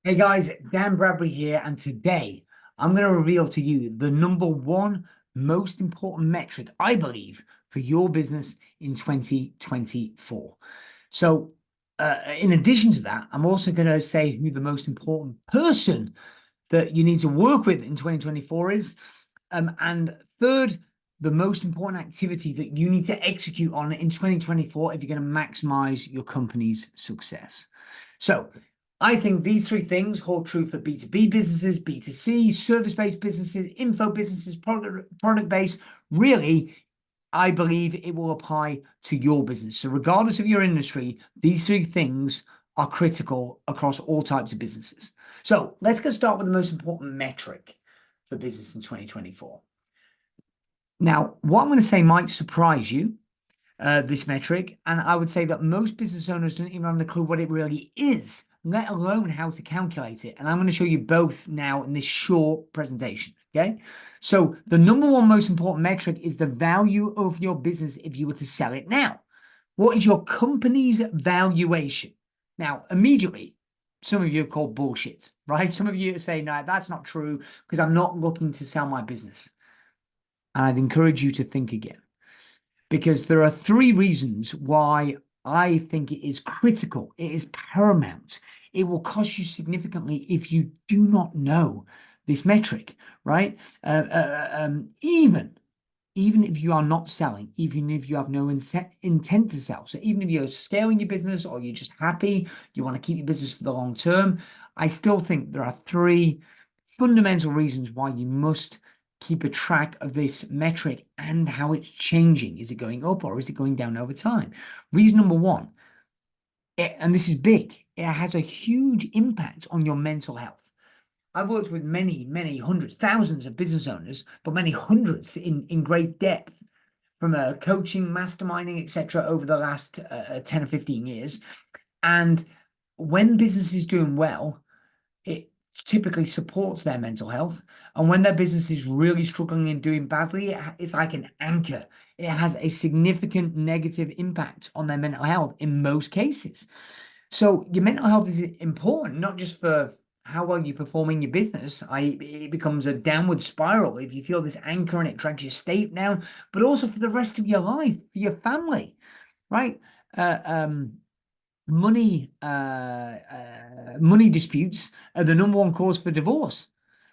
Hey guys, Dan Bradbury here, and today I'm going to reveal to you the number one most important metric, I believe, for your business in 2024. So, in addition to that, I'm also going to say who the most important person that you need to work with in 2024 is. And third, the most important activity that you need to execute on in 2024 if you're going to maximize your company's success. So, I think these three things hold true for B2B businesses, B2C, service-based businesses, info businesses, product-based. Really, I believe it will apply to your business. So regardless of your industry, these three things are critical across all types of businesses. So let's get started with the most important metric for business in 2024. Now, what I'm going to say might surprise you, this metric, and I would say that most business owners don't even have a clue what it really is, let alone how to calculate it. And I'm going to show you both now in this short presentation. Okay. So the number one most important metric is the value of your business if you were to sell it now. What is your company's valuation? Now, immediately, some of you have called bullshit, right? Some of you say, no, that's not true because I'm not looking to sell my business. And I'd encourage you to think again, because there are three reasons why I think it is critical. It is paramount. It will cost you significantly if you do not know this metric, right? Even if you are not selling, even if you have no intent to sell. So even if you're scaling your business or you're just happy, you want to keep your business for the long term, I still think there are three fundamental reasons why you must keep a track of this metric and how it's changing. Is it going up or is it going down over time? Reason number one, and this is big, it has a huge impact on your mental health. I've worked with many hundreds, thousands of business owners, but many hundreds in great depth from coaching, masterminding, etc. over the last 10 or 15 years. And when business is doing well, it typically supports their mental health. And when their business is really struggling and doing badly, it's like an anchor. It has a significant negative impact on their mental health in most cases. So your mental health is important, not just for how well you perform in your business. It becomes a downward spiral if you feel this anchor and it drags your state down, but also for the rest of your life, for your family, right? Money disputes are the number one cause for divorce,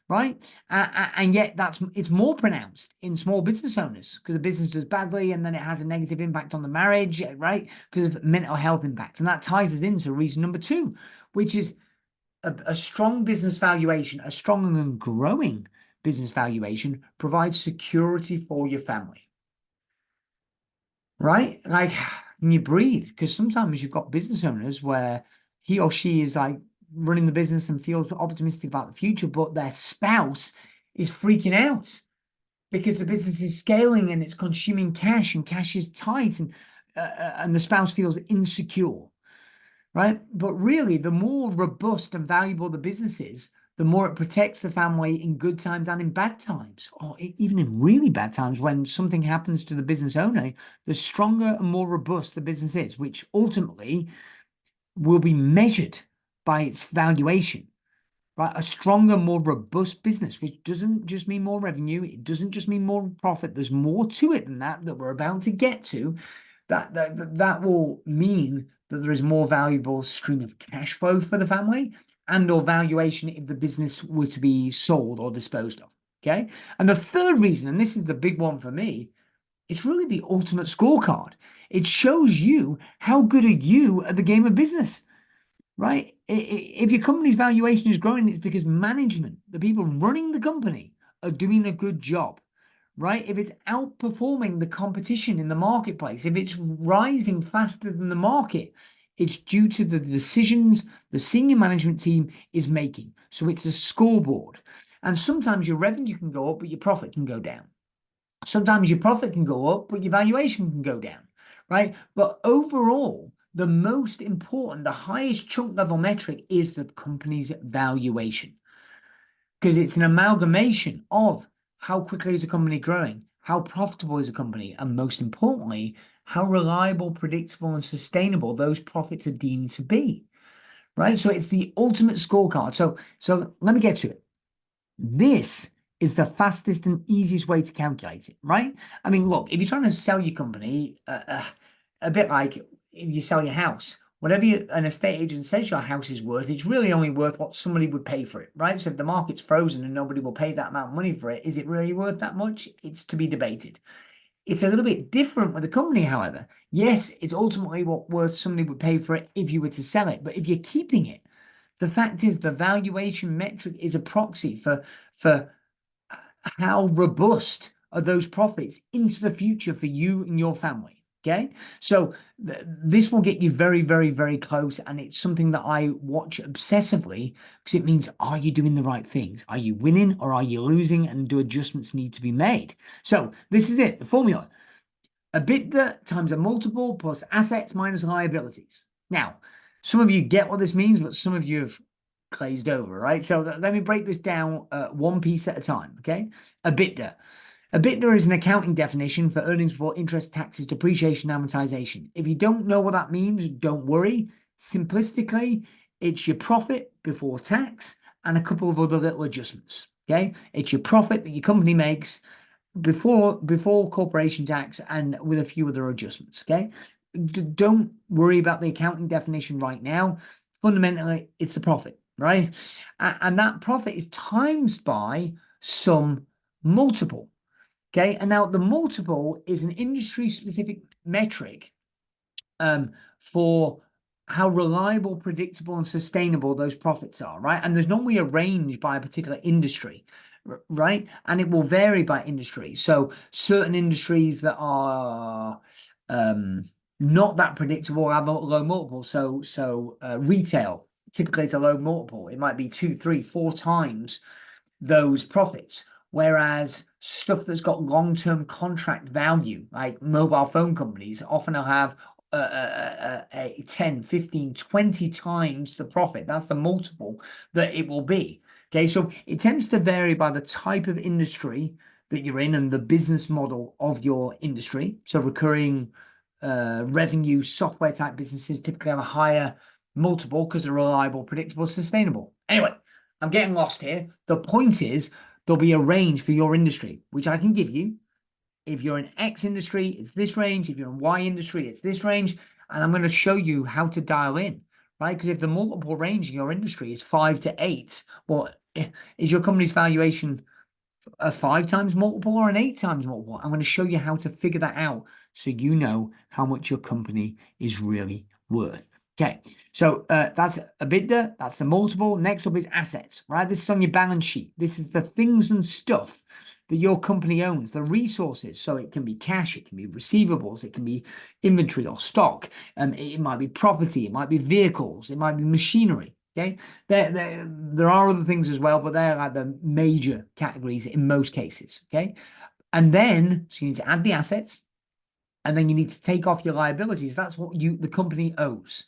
right? And yet it's more pronounced in small business owners because the business does badly and then it has a negative impact on the marriage, right? Because of mental health impact. And that ties us into reason number two, which is a strong business valuation. A strong and growing business valuation provides security for your family, right? Like, and you breathe, because sometimes you've got business owners where he or she is like running the business and feels optimistic about the future, but their spouse is freaking out because the business is scaling and it's consuming cash and cash is tight, and the spouse feels insecure, right? But really, the more robust and valuable the business is, the more it protects the family in good times and in bad times, or even in really bad times when something happens to the business owner, the stronger and more robust the business is, which ultimately will be measured by its valuation, right? A stronger, more robust business, which doesn't just mean more revenue, it doesn't just mean more profit. There's more to it than that we're about to get to. That will mean that there is more valuable stream of cash flow for the family and or valuation if the business were to be sold or disposed of. Okay. And the third reason, and this is the big one for me, it's really the ultimate scorecard. It shows you how good are you at the game of business, right? If your company's valuation is growing, it's because management, the people running the company, are doing a good job, right? If it's outperforming the competition in the marketplace, if it's rising faster than the market, it's due to the decisions the senior management team is making. So it's a scoreboard. And sometimes your revenue can go up, but your profit can go down. Sometimes your profit can go up, but your valuation can go down, right? But overall, the most important, the highest chunk level metric is the company's valuation, because it's an amalgamation of how quickly is a company growing, how profitable is a company, and most importantly, how reliable, predictable, and sustainable those profits are deemed to be, right? So it's the ultimate scorecard. So let me get to it. This is the fastest and easiest way to calculate it, right? I mean, look, if you're trying to sell your company, a bit like if you sell your house, whatever an estate agent says your house is worth, it's really only worth what somebody would pay for it, right? So if the market's frozen and nobody will pay that amount of money for it, is it really worth that much? It's to be debated. It's a little bit different with a company, however. Yes, it's ultimately what worth somebody would pay for it if you were to sell it. But if you're keeping it, the fact is the valuation metric is a proxy for how robust are those profits into the future for you and your family. Okay, so this will get you very, very, very close, and it's something that I watch obsessively because it means, are you doing the right things? Are you winning or are you losing? And do adjustments need to be made? So this is it, the formula: EBITDA times a multiple plus assets minus liabilities. Now, some of you get what this means, but some of you have glazed over, right? So let me break this down one piece at a time, okay? EBITDA. EBITDA is an accounting definition for earnings before interest, taxes, depreciation, amortization. If you don't know what that means, don't worry. Simplistically, it's your profit before tax and a couple of other little adjustments, okay? It's your profit that your company makes before corporation tax and with a few other adjustments. Okay, don't worry about the accounting definition right now. Fundamentally, it's the profit, right? And that profit is times by some multiple. Okay, and now the multiple is an industry specific metric for how reliable, predictable, and sustainable those profits are, right? And there's normally a range by a particular industry, right? And it will vary by industry. So certain industries that are not that predictable have a low multiple. So retail, typically it's a low multiple. It might be 2, 3, 4 times those profits. Whereas stuff that's got long-term contract value, like mobile phone companies, often will have 10, 15, 20 times the profit. That's the multiple that it will be. Okay, so it tends to vary by the type of industry that you're in and the business model of your industry. So recurring revenue software type businesses typically have a higher multiple because they're reliable, predictable, sustainable. Anyway, I'm getting lost here. The point is there'll be a range for your industry, which I can give you. If you're in X industry, it's this range. If you're in Y industry, it's this range. And I'm going to show you how to dial in, right? Because if the multiple range in your industry is 5 to 8, well, is your company's valuation a 5 times multiple or an 8 times multiple? I'm going to show you how to figure that out so you know how much your company is really worth. Okay, so that's EBITDA, that's the multiple. Next up is assets, right? This is on your balance sheet. This is the things and stuff that your company owns, the resources. So it can be cash, it can be receivables, it can be inventory or stock. It might be property, it might be vehicles, it might be machinery. Okay, there are other things as well, but they're like the major categories in most cases. Okay, and then so you need to add the assets, and then you need to take off your liabilities. That's what the company owes.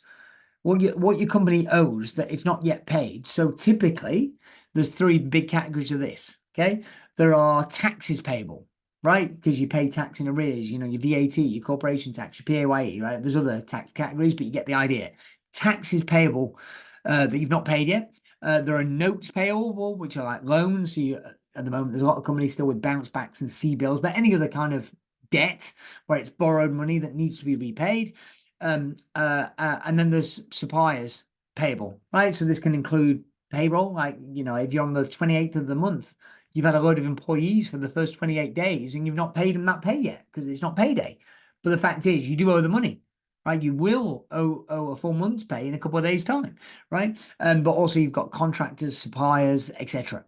What your company owes that it's not yet paid. So typically, there's 3 big categories of this. Okay, there are taxes payable, right? Because you pay tax in arrears. You know, your VAT, your corporation tax, your PAYE, right? There's other tax categories, but you get the idea. Taxes payable that you've not paid yet. There are notes payable, which are like loans. So at the moment, there's a lot of companies still with bounce backs and C-bills, but any other kind of debt where it's borrowed money that needs to be repaid. And then there's suppliers payable, right? So this can include payroll, like, you know, if you're on the 28th of the month, you've had a load of employees for the first 28 days and you've not paid them that pay yet because it's not payday. But the fact is, you do owe the money, right? You will owe a full month's pay in a couple of days' time, right? But also you've got contractors, suppliers, etc.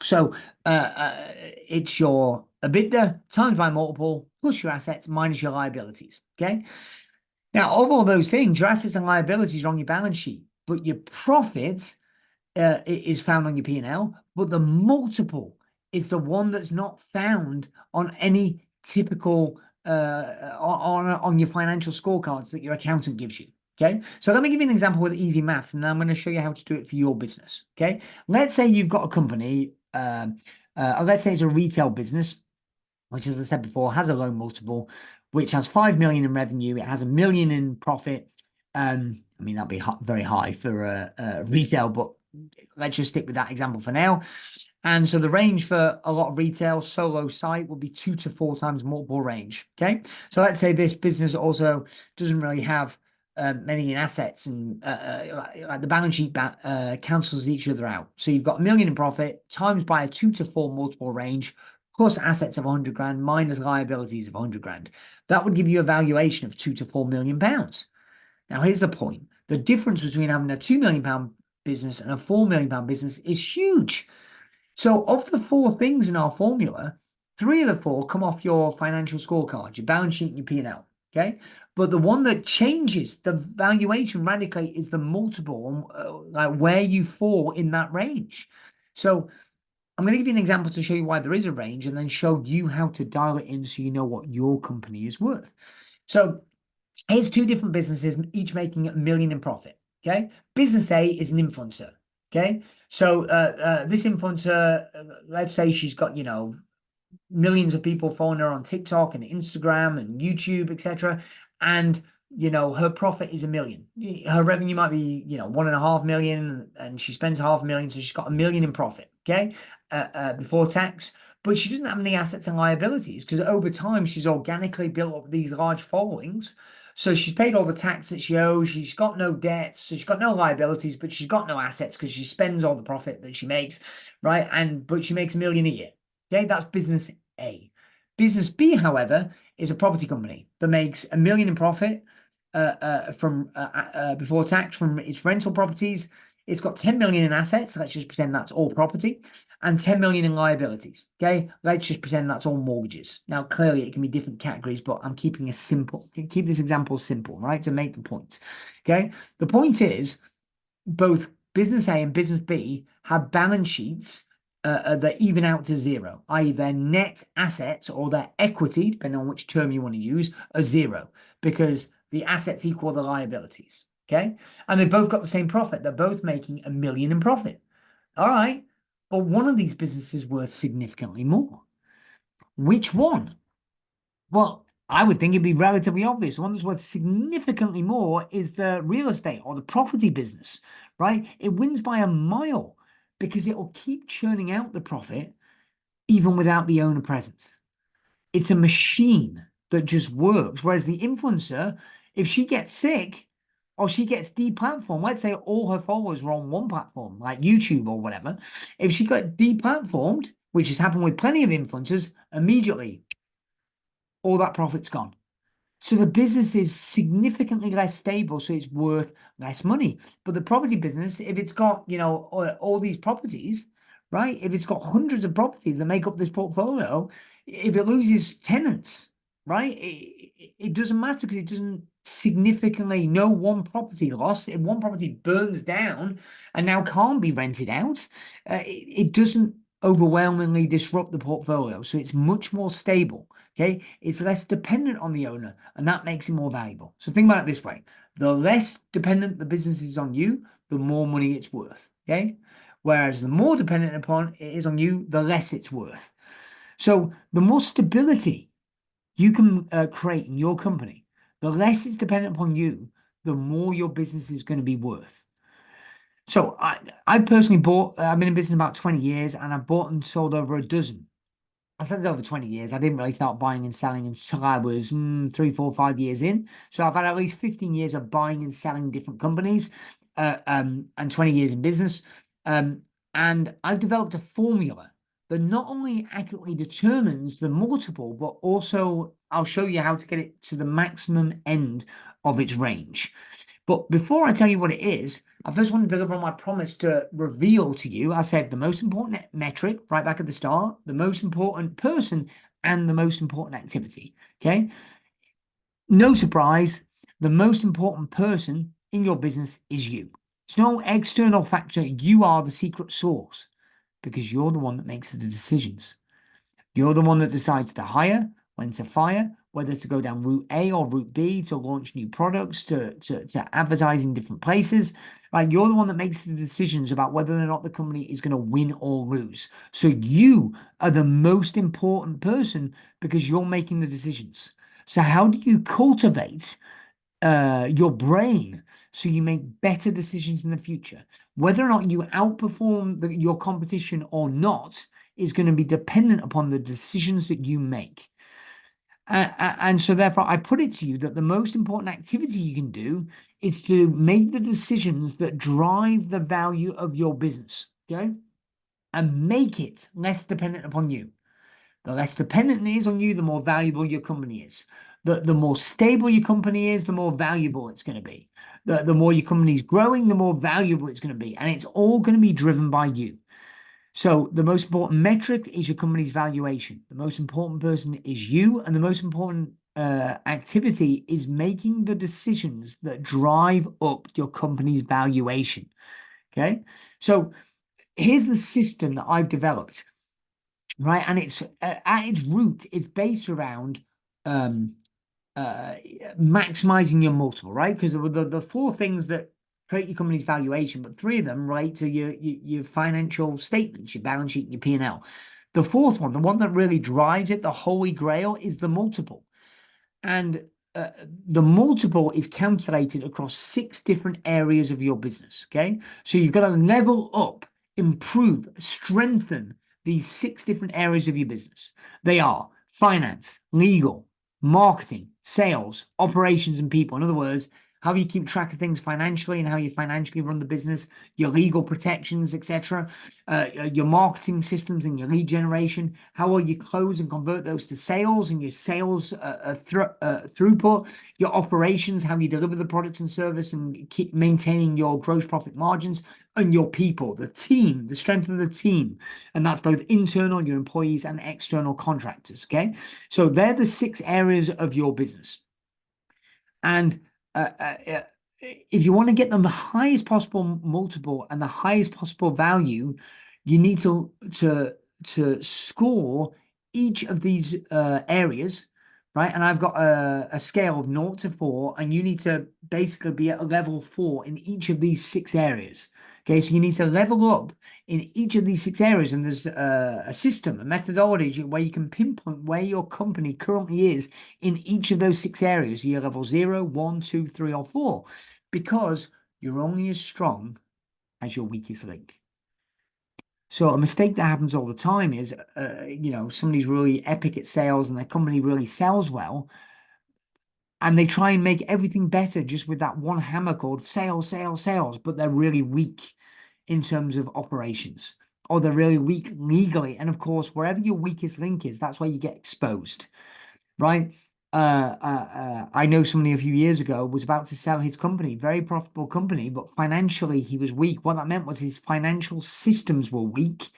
So it's your EBITDA times by multiple plus your assets minus your liabilities. Okay. Now, of all those things, your assets and liabilities are on your balance sheet, but your profit is found on your P&L, but the multiple is the one that's not found on any typical on your financial scorecards that your accountant gives you. Okay, so let me give you an example with easy maths, and then I'm going to show you how to do it for your business. Okay, let's say you've got a company, let's say it's a retail business, which, as I said before, has a low multiple, which has 5 million in revenue, it has 1 million in profit, I mean, that'd be very high for retail, but let's just stick with that example for now. And so the range for a lot of retail solo site will be 2 to 4 times multiple range. Okay. So let's say this business also doesn't really have many in assets, and like the balance sheet cancels each other out. So you've got 1 million in profit times by a 2 to 4 multiple range, plus assets of 100 grand minus liabilities of 100 grand. That would give you a valuation of 2 to 4 million pounds. Now, here's the point. The difference between having a £2 million business and a £4 million business is huge. So of the 4 things in our formula, 3 of the 4 come off your financial scorecard, your balance sheet and your P&L, okay? But the one that changes the valuation radically is the multiple, like where you fall in that range. So I'm going to give you an example to show you why there is a range, and then show you how to dial it in so you know what your company is worth. So here's 2 different businesses, each making $1 million in profit. Okay. Business A is an influencer. Okay. So this influencer, let's say she's got, millions of people following her on TikTok and Instagram and YouTube, etc. And her profit is $1 million. Her revenue might be 1.5 million, and she spends $500,000, so she's got $1 million in profit. Okay, before tax. But she doesn't have any assets and liabilities, because over time she's organically built up these large followings. So she's paid all the tax that she owes. She's got no debts. So she's got no liabilities, but she's got no assets because she spends all the profit that she makes, right? But she makes $1 million a year. Okay, that's business A. Business B, however, is a property company that makes $1 million in profit from before tax from its rental properties. It's got 10 million in assets. Let's just pretend that's all property, and 10 million in liabilities. Okay, let's just pretend that's all mortgages. Now, clearly, it can be different categories, but I'm keeping keep this example simple, right, to make the point. Okay, the point is both business A and business B have balance sheets that even out to zero, i.e. their net assets or their equity, depending on which term you want to use, are zero, because the assets equal the liabilities. Okay, and they've both got the same profit. They're both making $1 million in profit. All right, but one of these businesses is worth significantly more. Which one? Well, I would think it'd be relatively obvious. The one that's worth significantly more is the real estate or the property business, right? It wins by a mile because it will keep churning out the profit even without the owner presence. It's a machine that just works. Whereas the influencer, if she gets sick or she gets deplatformed, let's say all her followers were on one platform, like YouTube or whatever, if she got deplatformed, which has happened with plenty of influencers, immediately all that profit's gone. So the business is significantly less stable, so it's worth less money. But the property business, if it's got, all these properties, right? If it's got hundreds of properties that make up this portfolio, if it loses tenants, right? It doesn't matter, because it doesn't significantly, no one property loss. If one property burns down and now can't be rented out, it doesn't overwhelmingly disrupt the portfolio. So it's much more stable. Okay, it's less dependent on the owner, and that makes it more valuable. So think about it this way: the less dependent the business is on you, the more money it's worth. Okay, whereas the more dependent upon it is on you, the less it's worth. So the more stability you can create in your company, the less it's dependent upon you, the more your business is going to be worth. So I personally I've been in business about 20 years, and I've bought and sold over a dozen. I said over 20 years. I didn't really start buying and selling until I was 3, 4, 5 years in. So I've had at least 15 years of buying and selling different companies, and 20 years in business. And I've developed a formula that not only accurately determines the multiple, but also I'll show you how to get it to the maximum end of its range. But before I tell you what it is, I first want to deliver on my promise to reveal to you. I said the most important metric right back at the start, the most important person, and the most important activity. Okay. No surprise, the most important person in your business is you. It's no external factor. You are the secret sauce, because you're the one that makes the decisions. You're the one that decides to hire, when to fire, whether to go down route A or route B, to launch new products, to advertise in different places. Right? You're the one that makes the decisions about whether or not the company is going to win or lose. So you are the most important person, because you're making the decisions. So how do you cultivate your brain so you make better decisions in the future. Whether or not you outperform your competition or not is going to be dependent upon the decisions that you make. And so, therefore, I put it to you that the most important activity you can do is to make the decisions that drive the value of your business, okay? And make it less dependent upon you. The less dependent it is on you, the more valuable your company is. The more stable your company is, the more valuable it's going to be. The more your company is growing, the more valuable it's going to be. And it's all going to be driven by you. So the most important metric is your company's valuation. The most important person is you, and the most important activity is making the decisions that drive up your company's valuation. Okay, so here's the system that I've developed, right? And it's at its root, it's based around um, maximizing your multiple, right? Because the four things that create your company's valuation, but three of them relate to your financial statements, your balance sheet, and your P&L. The fourth one, the one that really drives it, the holy grail, is the multiple. And the multiple is calculated across 6 different areas of your business. Okay. So you've got to level up, improve, strengthen these 6 different areas of your business. They are finance, legal, marketing, sales, operations, and people. In other words, how you keep track of things financially and how you financially run the business, your legal protections, etc., your marketing systems and your lead generation, how will you close and convert those to sales and your sales throughput, your operations, how you deliver the products and service and keep maintaining your gross profit margins, and your people, the team, the strength of the team. And that's both internal, your employees, and external contractors. Okay. So they're the 6 areas of your business. And if you want to get them the highest possible multiple and the highest possible value, you need to score each of these areas, right? And I've got a scale of 0 to 4, and you need to basically be at a level 4 in each of these 6 areas. Okay, so you need to level up in each of these 6 areas, and there's a system, a methodology where you can pinpoint where your company currently is in each of those 6 areas. You're level 0, 1, 2, 3, or 4, because you're only as strong as your weakest link. So a mistake that happens all the time is, somebody's really epic at sales and their company really sells well, and they try and make everything better just with that one hammer called sales, sales, sales, but they're really weak in terms of operations, or they're really weak legally. And of course, wherever your weakest link is, that's where you get exposed, right? I know somebody a few years ago was about to sell his company, very profitable company, but financially he was weak. What that meant was his financial systems were weak.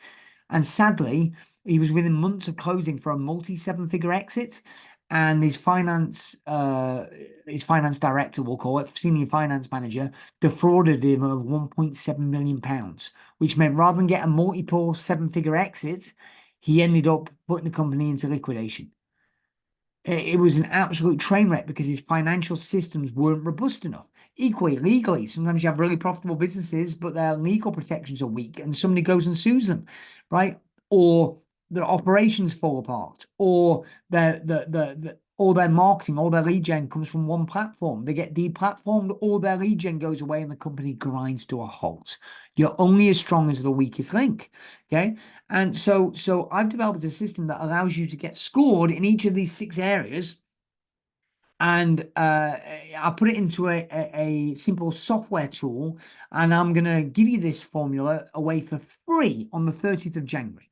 And sadly, he was within months of closing for a multi-7-figure exit. And his finance director, we'll call it, senior finance manager, defrauded him of £1.7 million, which meant rather than get a multiple 7-figure exit, he ended up putting the company into liquidation. It was an absolute train wreck because his financial systems weren't robust enough. Equally, legally, sometimes you have really profitable businesses, but their legal protections are weak and somebody goes and sues them, right? Or their operations fall apart, or all their marketing, all their lead gen comes from one platform. They get deplatformed, all their lead gen goes away and the company grinds to a halt. You're only as strong as the weakest link. Okay. And so I've developed a system that allows you to get scored in each of these 6 areas. And I put it into a simple software tool, and I'm going to give you this formula away for free on the 30th of January.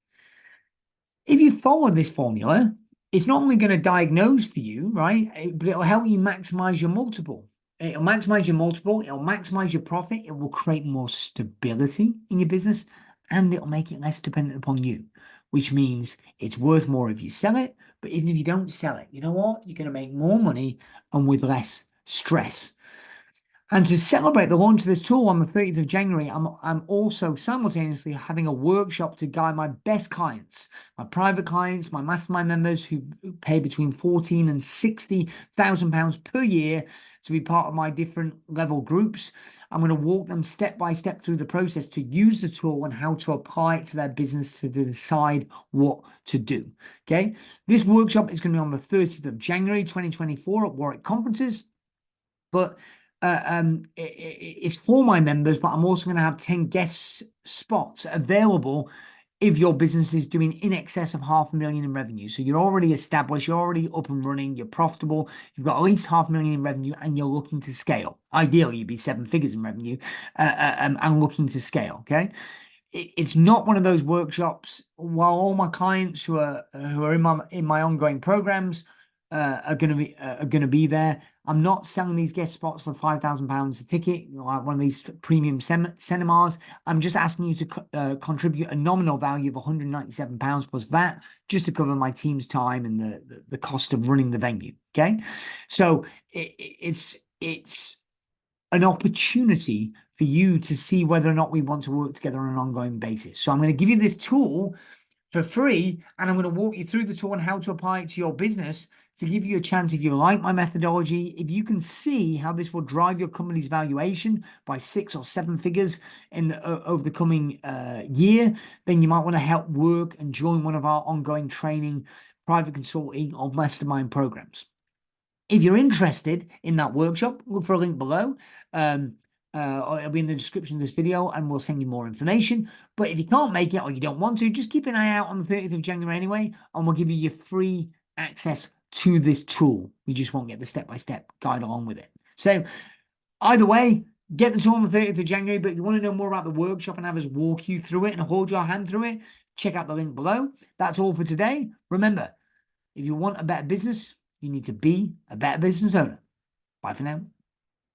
If you follow this formula, it's not only going to diagnose for you, right? But it'll help you maximize your multiple. It'll maximize your multiple. It'll maximize your profit. It will create more stability in your business, and it'll make it less dependent upon you, which means it's worth more if you sell it. But even if you don't sell it, you know what? You're going to make more money and with less stress. And to celebrate the launch of this tool on the 30th of January, I'm also simultaneously having a workshop to guide my best clients, my private clients, my mastermind members who pay between £14,000 and £60,000 per year to be part of my different level groups. I'm going to walk them step by step through the process to use the tool and how to apply it to their business to decide what to do. Okay. This workshop is going to be on the 30th of January, 2024 at Warwick Conferences. But it's for my members, but I'm also going to have 10 guest spots available if your business is doing in excess of 500,000 in revenue. So you're already established, you're already up and running, you're profitable, you've got at least 500,000 in revenue, and you're looking to scale. Ideally, you'd be 7 figures in revenue, and looking to scale. Okay. It's not one of those workshops. While all my clients who are in my ongoing programs are going to be there, I'm not selling these guest spots for £5,000 a ticket, like one of these premium seminars. I'm just asking you to contribute a nominal value of £197 plus VAT, just to cover my team's time and the cost of running the venue. Okay, so it's an opportunity for you to see whether or not we want to work together on an ongoing basis. So I'm going to give you this tool for free, and I'm going to walk you through the tool and how to apply it to your business to give you a chance, if you like my methodology, if you can see how this will drive your company's valuation by 6 or 7 figures over the coming year, then you might want to help work and join one of our ongoing training, private consulting, or mastermind programs. If you're interested in that workshop, look for a link below. Or it'll be in the description of this video, and we'll send you more information. But if you can't make it or you don't want to, just keep an eye out on the 30th of January anyway, and we'll give you your free access to this tool. You just won't get the step-by-step guide along with it. So either way, get the tool on the 30th of January. But if you want to know more about the workshop and have us walk you through it and hold your hand through it, check out the link below. That's all for today. Remember, if you want a better business, you need to be a better business owner. Bye for now.